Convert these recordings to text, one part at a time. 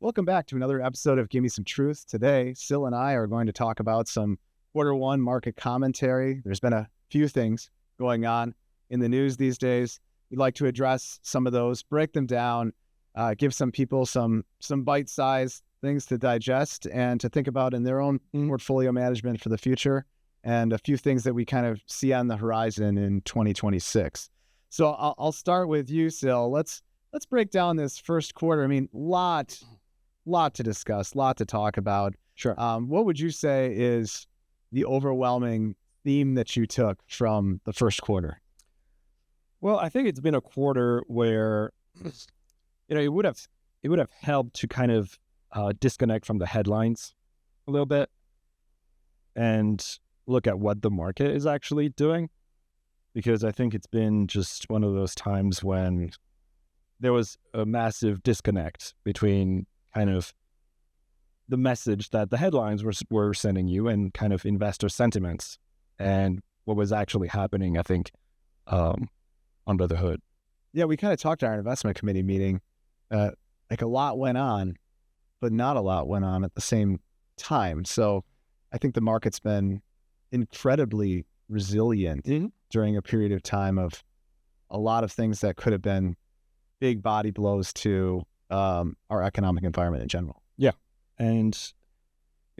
Welcome back to another episode of Give Me Some Truth. Today, Syl and I are going to talk about some Q1 market commentary. There's been a few things going on in the news these days. We'd like to address some of those, break them down, give some people some bite-sized things to digest and to think about in their own portfolio management for the future, and a few things that we kind of see on the horizon in 2026. So I'll start with you, Syl. Let's break down this first quarter. I mean, lot to discuss, lot to talk about. Sure. What would you say is the overwhelming theme that you took from the first quarter? Well, I think it's been a quarter where, it would have helped to kind of disconnect from the headlines a little bit and look at what the market is actually doing, because I think it's been just one of those times when there was a massive disconnect between kind of the message that the headlines were sending you and kind of investor sentiments and what was actually happening, I think, under the hood. Yeah, we kind of talked at our investment committee meeting, like a lot went on, but not a lot went on at the same time. So I think the market's been incredibly resilient during a period of time of a lot of things that could have been big body blows to our economic environment in general. Yeah. And,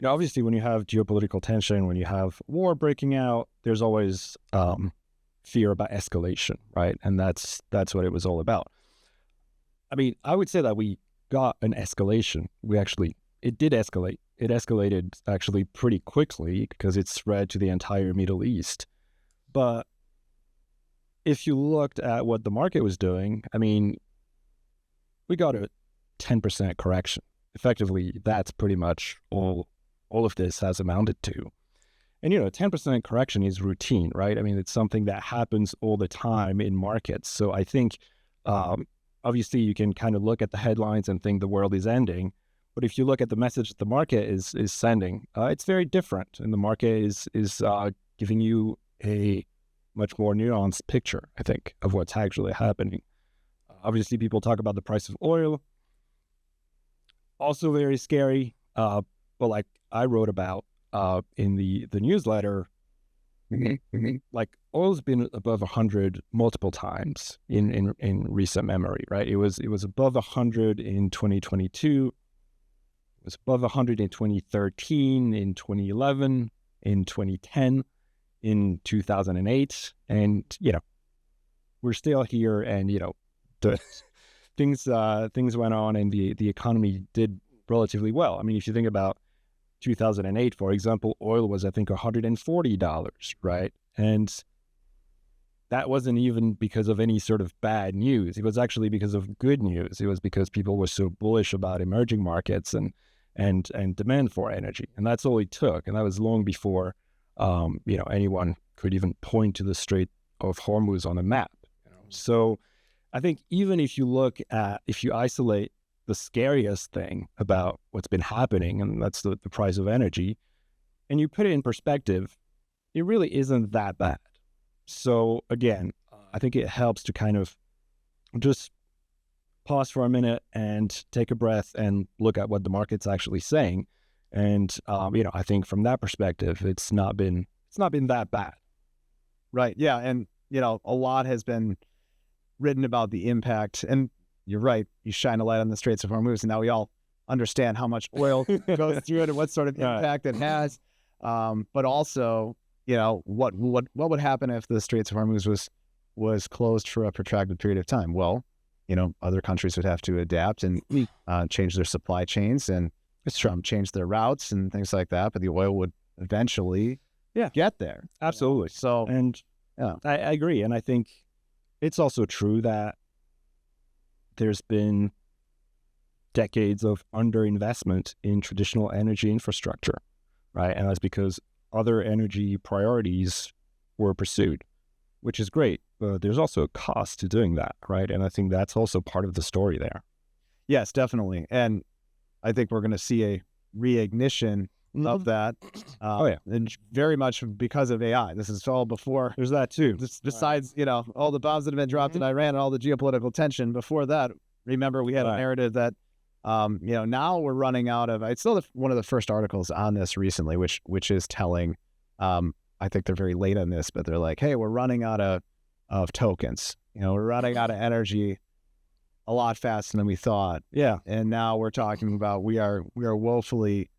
obviously when you have geopolitical tension, when you have war breaking out, there's always fear about escalation, right? And that's what it was all about. I mean, I would say that we got an escalation. It did escalate. It escalated actually pretty quickly because it spread to the entire Middle East. But if you looked at what the market was doing, I mean, we got a 10% correction. Effectively, that's pretty much all of this has amounted to. And, 10% correction is routine, right? I mean, it's something that happens all the time in markets. So I think, obviously, you can kind of look at the headlines and think the world is ending. But if you look at the message that the market is sending, it's very different. And the market is giving you a much more nuanced picture, I think, of what's actually happening. Obviously, people talk about the price of oil. Also very scary. But like I wrote about in the newsletter, like oil's been above 100 multiple times in recent memory, right? It was above 100 in 2022. It was above 100 in 2013, in 2011, in 2010, in 2008. And, we're still here, and, the things went on, and the economy did relatively well. I mean, if you think about 2008, for example, oil was, I think, $140, right? And that wasn't even because of any sort of bad news. It was actually because of good news. It was because people were so bullish about emerging markets and demand for energy. And that's all it took. And that was long before, anyone could even point to the Strait of Hormuz on a map. So I think even if you isolate the scariest thing about what's been happening, and that's the price of energy, and you put it in perspective, it really isn't that bad. So again, I think it helps to kind of just pause for a minute and take a breath and look at what the market's actually saying. And, I think from that perspective, it's not been that bad. Right. Yeah. And, a lot has been written about the impact, and you're right. You shine a light on the Straits of Hormuz, and now we all understand how much oil goes through it and what sort of impact it has. But also, what would happen if the Straits of Hormuz was closed for a protracted period of time? Well, other countries would have to adapt and change their supply chains and change their routes and things like that. But the oil would eventually get there. Absolutely. So, and I agree. And I think it's also true that there's been decades of underinvestment in traditional energy infrastructure, right? And that's because other energy priorities were pursued, which is great. But there's also a cost to doing that, right? And I think that's also part of the story there. Yes, definitely. And I think we're going to see a reignition of that. And very much because of AI. This is all before. There's that too. Besides, all the bombs that have been dropped in Iran and all the geopolitical tension. Before that, remember, we had a narrative that Now we're running out of. It's still one of the first articles on this recently, which is telling. I think they're very late on this, but they're like, hey, we're running out of tokens. We're running out of energy a lot faster than we thought. Yeah. And now we're talking about we are woefully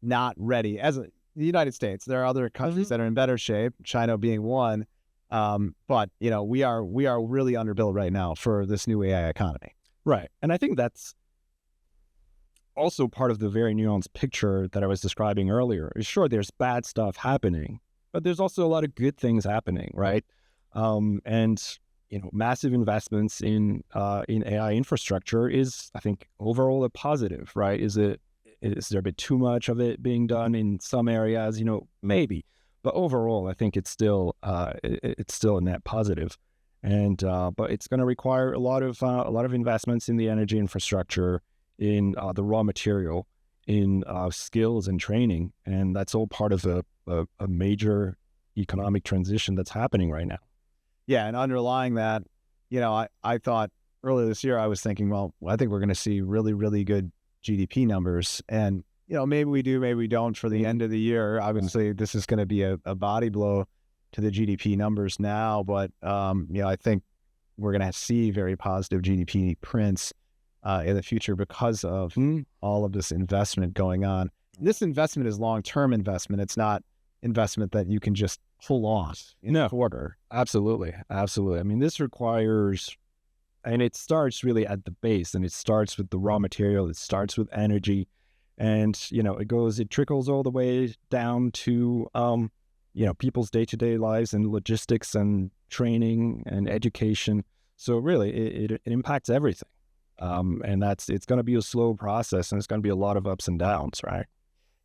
not ready as the United States. There are other countries that are in better shape, China being one. But we are really underbuilt right now for this new AI economy. Right. And I think that's also part of the very nuanced picture that I was describing earlier. Sure, there's bad stuff happening, but there's also a lot of good things happening, right? And massive investments in AI infrastructure is, I think, overall a positive, right? Is there a bit too much of it being done in some areas? Maybe, but overall, I think it's still a net positive. And but it's going to require a lot of investments in the energy infrastructure, in the raw material, in skills and training, and that's all part of a major economic transition that's happening right now. Yeah, and underlying that, I thought earlier this year I was thinking, well, I think we're going to see really, really good GDP numbers, and maybe we do, maybe we don't for the end of the year. Obviously, this is going to be a body blow to the GDP numbers now, but I think we're going to see very positive GDP prints in the future because of all of this investment going on. This investment is long-term investment. It's not investment that you can just pull off in a quarter. Absolutely. I mean, this requires, and it starts really at the base, and it starts with the raw material. It starts with energy, and it trickles all the way down to people's day-to-day lives and logistics and training and education. So really, it impacts everything. And it's going to be a slow process, and it's going to be a lot of ups and downs, right?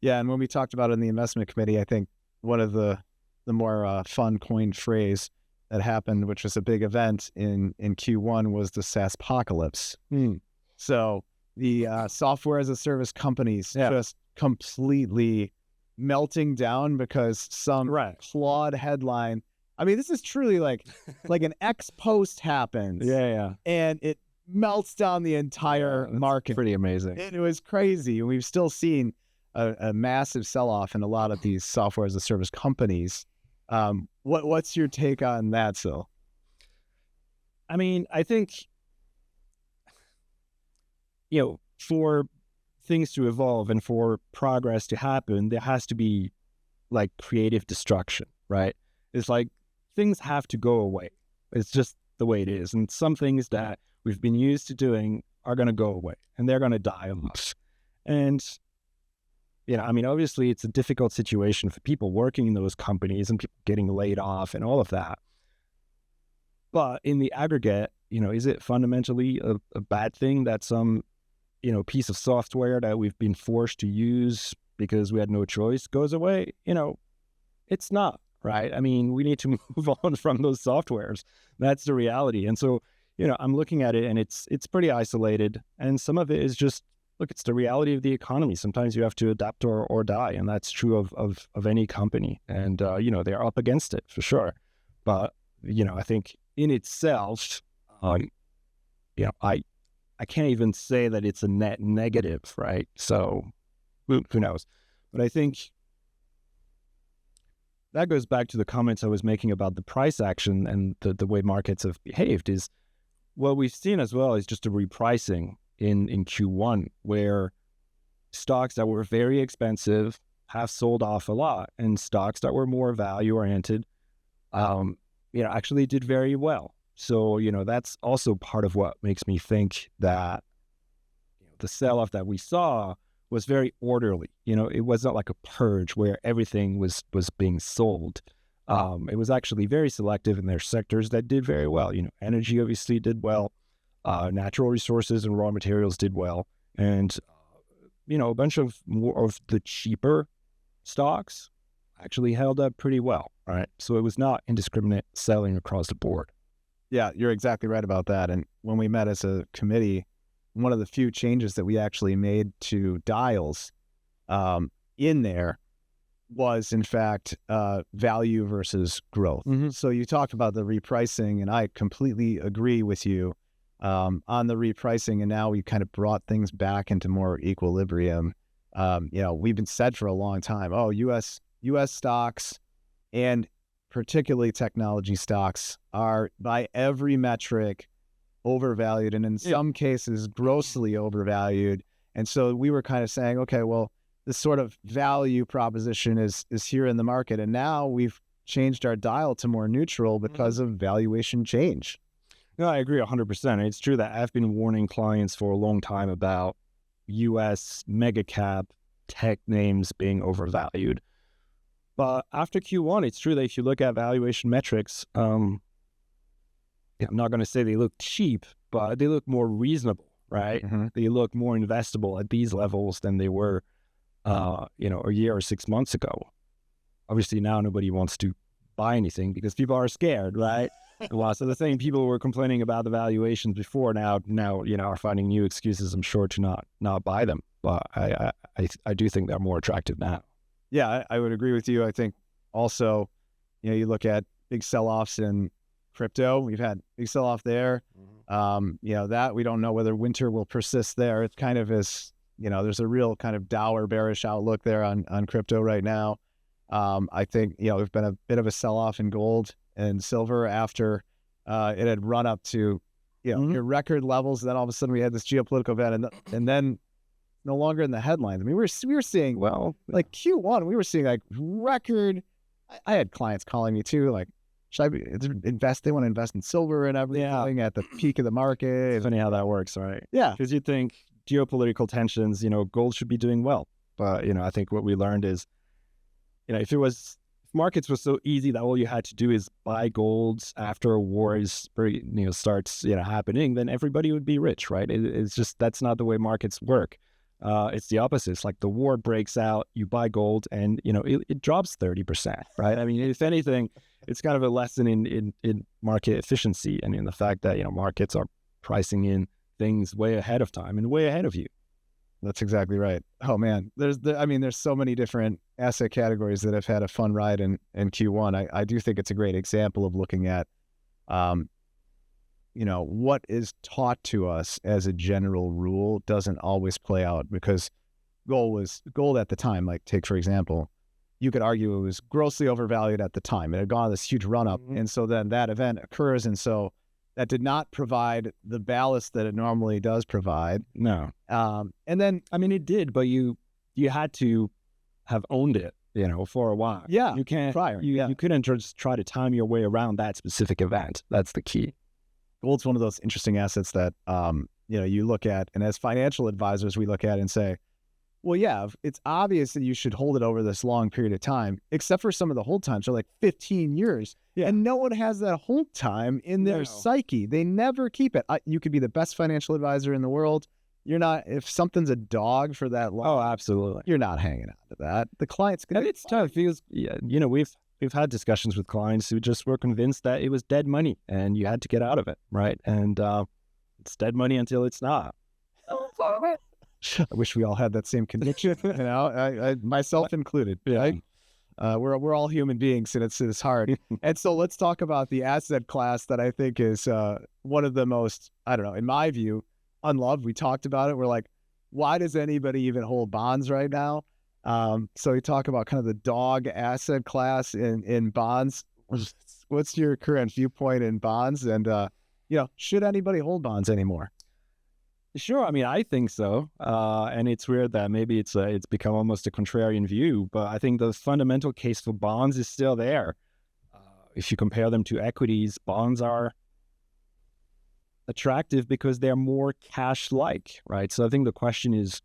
Yeah, and when we talked about it in the investment committee, I think one of the more fun coined phrase that happened, which was a big event in Q1, was the Saas apocalypse. So the software as a service companies just completely melting down because some flawed headline. I mean, this is truly like an ex post happens. Yeah. And it melts down the entire market. Pretty amazing. It was crazy. And we've still seen a massive sell-off in a lot of these software as a service companies. What's your take on that, Syl? I mean, I think, for things to evolve and for progress to happen, there has to be like creative destruction, right? It's like things have to go away. It's just the way it is. And some things that we've been used to doing are going to go away, and they're going to die off. And, obviously it's a difficult situation for people working in those companies and people getting laid off and all of that. But in the aggregate, is it fundamentally a bad thing that some, piece of software that we've been forced to use because we had no choice goes away? It's not, right? I mean, we need to move on from those softwares. That's the reality. And so, I'm looking at it, and it's pretty isolated. And some of it is just, look, it's the reality of the economy. Sometimes you have to adapt or die. And that's true of any company. And, they're up against it for sure. But, I think in itself, I can't even say that it's a net negative, right? So who knows? But I think that goes back to the comments I was making about the price action and the way markets have behaved. Is what we've seen as well is just a repricing in Q1, where stocks that were very expensive have sold off a lot, and stocks that were more value oriented, actually did very well. So, that's also part of what makes me think that the sell-off that we saw was very orderly. It wasn't like a purge where everything was being sold. It was actually very selective in their sectors that did very well. Energy obviously did well. Natural resources and raw materials did well. And, a bunch of more of the cheaper stocks actually held up pretty well, right? So it was not indiscriminate selling across the board. Yeah, you're exactly right about that. And when we met as a committee, one of the few changes that we actually made to dials in there was, in fact, value versus growth. So you talked about the repricing, and I completely agree with you. on the repricing, and now we kind of brought things back into more equilibrium. We've been said for a long time, U.S. stocks and particularly technology stocks are by every metric overvalued, and in some cases grossly overvalued. And so we were kind of saying, okay, well, this sort of value proposition is here in the market, and now we've changed our dial to more neutral because of valuation change. No, I agree 100%. It's true that I've been warning clients for a long time about U.S. mega cap tech names being overvalued. But after Q1, it's true that if you look at valuation metrics, I'm not going to say they look cheap, but they look more reasonable, right? Mm-hmm. They look more investable at these levels than they were, a year or 6 months ago. Obviously, now nobody wants to buy anything because people are scared, right? Well, so the same people who were complaining about the valuations before now, are finding new excuses, I'm sure, to not buy them. But I do think they're more attractive now. Yeah, I would agree with you. I think also, you look at big sell-offs in crypto. We've had big sell-off there. That we don't know whether winter will persist there. It kind of is, there's a real kind of dour bearish outlook there on crypto right now. I think, there's been a bit of a sell-off in gold and silver after it had run up to, your record levels. And then all of a sudden we had this geopolitical event and then no longer in the headlines. I mean, we were seeing, like Q1, we were seeing like record. I had clients calling me too, like, should I invest? They want to invest in silver and everything at the peak of the market. It's funny how that works, right? Yeah. Because you think geopolitical tensions, gold should be doing well. But, I think what we learned is, if markets were so easy that all you had to do is buy gold after a war starts, happening, then everybody would be rich, right? It's just, that's not the way markets work. It's the opposite. It's like the war breaks out, you buy gold and, it drops 30%, right? I mean, if anything, it's kind of a lesson in market efficiency and in the fact that, markets are pricing in things way ahead of time and way ahead of you. That's exactly right. Oh man, there's so many different asset categories that have had a fun ride in Q1. I do think it's a great example of looking at, what is taught to us as a general rule doesn't always play out, because gold at the time, like take for example, you could argue it was grossly overvalued at the time. It had gone on this huge run up. And so then that event occurs. And so that did not provide the ballast that it normally does provide. No. And then, it did, but you had to have owned it, for a while. Yeah. You can't, prior. You couldn't just try to time your way around that specific event. That's the key. Gold's one of those interesting assets that, you look at, and as financial advisors, we look at and say, well, yeah, it's obvious that you should hold it over this long period of time, except for some of the hold times are like 15 years. Yeah. And no one has that hold time in their psyche. They never keep it. You could be the best financial advisor in the world. You're not, if something's a dog for that long. Oh, absolutely. You're not hanging on to that. The client's going to. It's tough. We've had discussions with clients who just were convinced that it was dead money and you had to get out of it, right? And it's dead money until it's not. I wish we all had that same conviction, I myself included. Yeah. Right? We're all human beings, and it's hard. And so let's talk about the asset class that I think is one of the most, I don't know, in my view, unloved. We talked about it. We're like, why does anybody even hold bonds right now? So we talk about kind of the dog asset class in bonds. What's your current viewpoint in bonds? And, should anybody hold bonds anymore? Sure. I think so. And it's weird that maybe it's become almost a contrarian view, but I think the fundamental case for bonds is still there. If you compare them to equities, bonds are attractive because they're more cash-like, right? So I think the question is,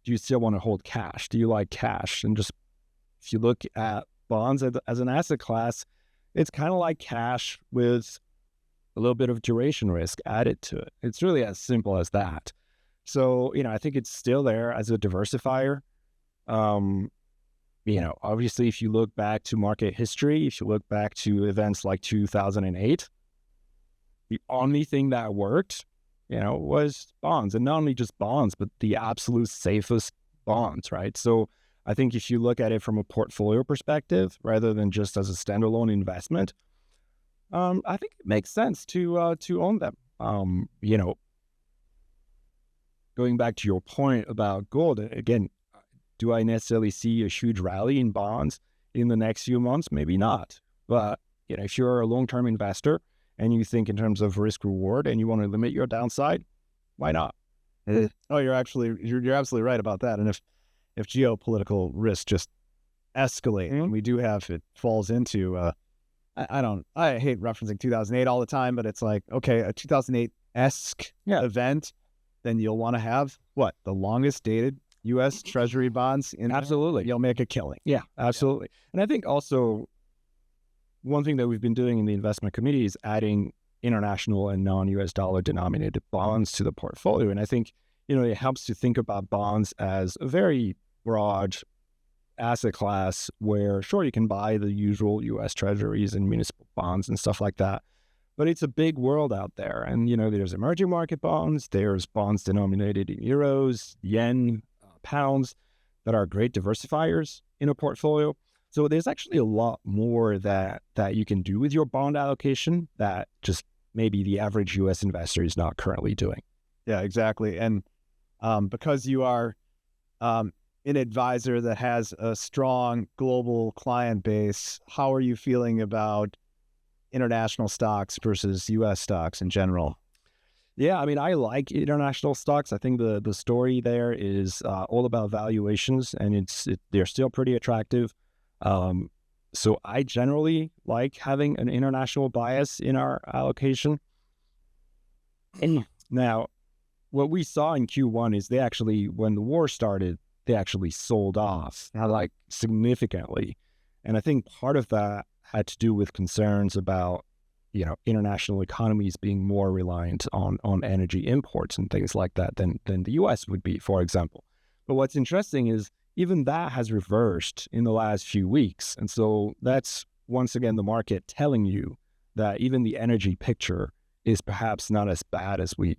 do you still want to hold cash? Do you like cash? And just, if you look at bonds as an asset class, it's kind of like cash with a little bit of duration risk added to it. It's really as simple as that. So, I think it's still there as a diversifier. Obviously, if you look back to market history, if you look back to events like 2008, the only thing that worked, was bonds. And not only just bonds, but the absolute safest bonds, right? So I think if you look at it from a portfolio perspective, rather than just as a standalone investment, I think it makes sense to own them. you know, going back to your point about gold, again, do I necessarily see a huge rally in bonds in the next few months? Maybe not. But, you know, if you're a long-term investor and you think in terms of risk reward and you want to limit your downside, why not? Oh, you're absolutely right about that. And if geopolitical risks just escalate, and we do have, it falls into, I hate referencing 2008 all the time, but it's like, okay, a 2008-esque event, then you'll want to have the longest dated U.S. Treasury bonds in Absolutely. You'll make a killing. Yeah, absolutely. Yeah. And I think also one thing that we've been doing in the investment committee is adding international and non-US dollar denominated bonds to the portfolio. And I think, you know, it helps to think about bonds as a very broad asset class where, sure, you can buy the usual US treasuries and municipal bonds and stuff like that. But it's a big world out there. And, you know, there's emerging market bonds, there's bonds denominated in euros, yen, pounds that are great diversifiers in a portfolio. So there's actually a lot more that you can do with your bond allocation that just maybe the average US investor is not currently doing. Yeah, exactly. And because you are an advisor that has a strong global client base, how are you feeling about international stocks versus US stocks in general? Yeah, I mean, I like international stocks. I think the story there is all about valuations, and they're still pretty attractive. So I generally like having an international bias in our allocation. Now, what we saw in Q1 is they actually, when the war started, they actually sold off like significantly. And I think part of that had to do with concerns about, you know, international economies being more reliant on energy imports and things like that than the US would be, for example. But what's interesting is even that has reversed in the last few weeks. And so that's once again the market telling you that even the energy picture is perhaps not as bad as we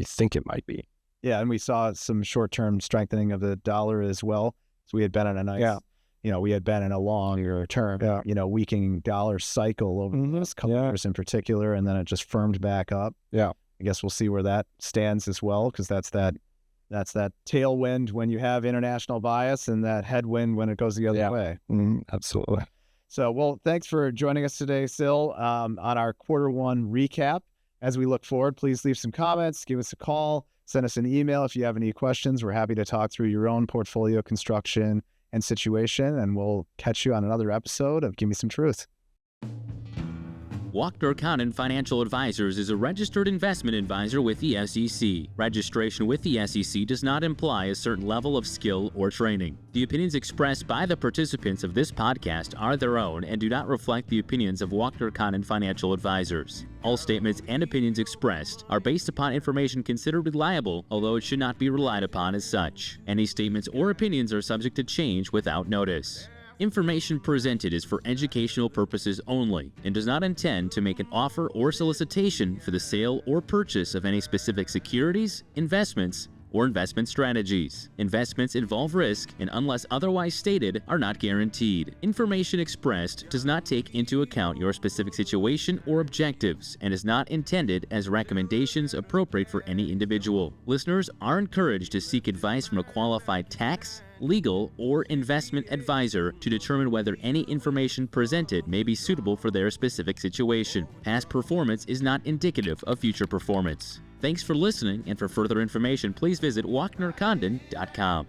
think it might be. Yeah, and we saw some short-term strengthening of the dollar as well. So we had been in a nice, you know, we had been in a longer term, you know, weakening dollar cycle over the last couple of years in particular, and then it just firmed back up. Yeah, I guess we'll see where that stands as well, because that's that tailwind when you have international bias and that headwind when it goes the other way. Absolutely. So, well, thanks for joining us today, Syl, on our Q1 recap. As we look forward, please leave some comments, give us a call, send us an email if you have any questions. We're happy to talk through your own portfolio construction and situation, and we'll catch you on another episode of Give Me Some Truth. Walkner Financial Advisors is a registered investment advisor with the SEC. Registration with the SEC does not imply a certain level of skill or training. The opinions expressed by the participants of this podcast are their own and do not reflect the opinions of Walkner Financial Advisors. All statements and opinions expressed are based upon information considered reliable, although it should not be relied upon as such. Any statements or opinions are subject to change without notice. Information presented is for educational purposes only and does not intend to make an offer or solicitation for the sale or purchase of any specific securities, investments, or investment strategies. Investments involve risk and, unless otherwise stated, are not guaranteed. Information expressed does not take into account your specific situation or objectives and is not intended as recommendations appropriate for any individual. Listeners are encouraged to seek advice from a qualified tax, legal, or investment advisor to determine whether any information presented may be suitable for their specific situation. Past performance is not indicative of future performance. Thanks for listening, and for further information, please visit WalknerCondon.com.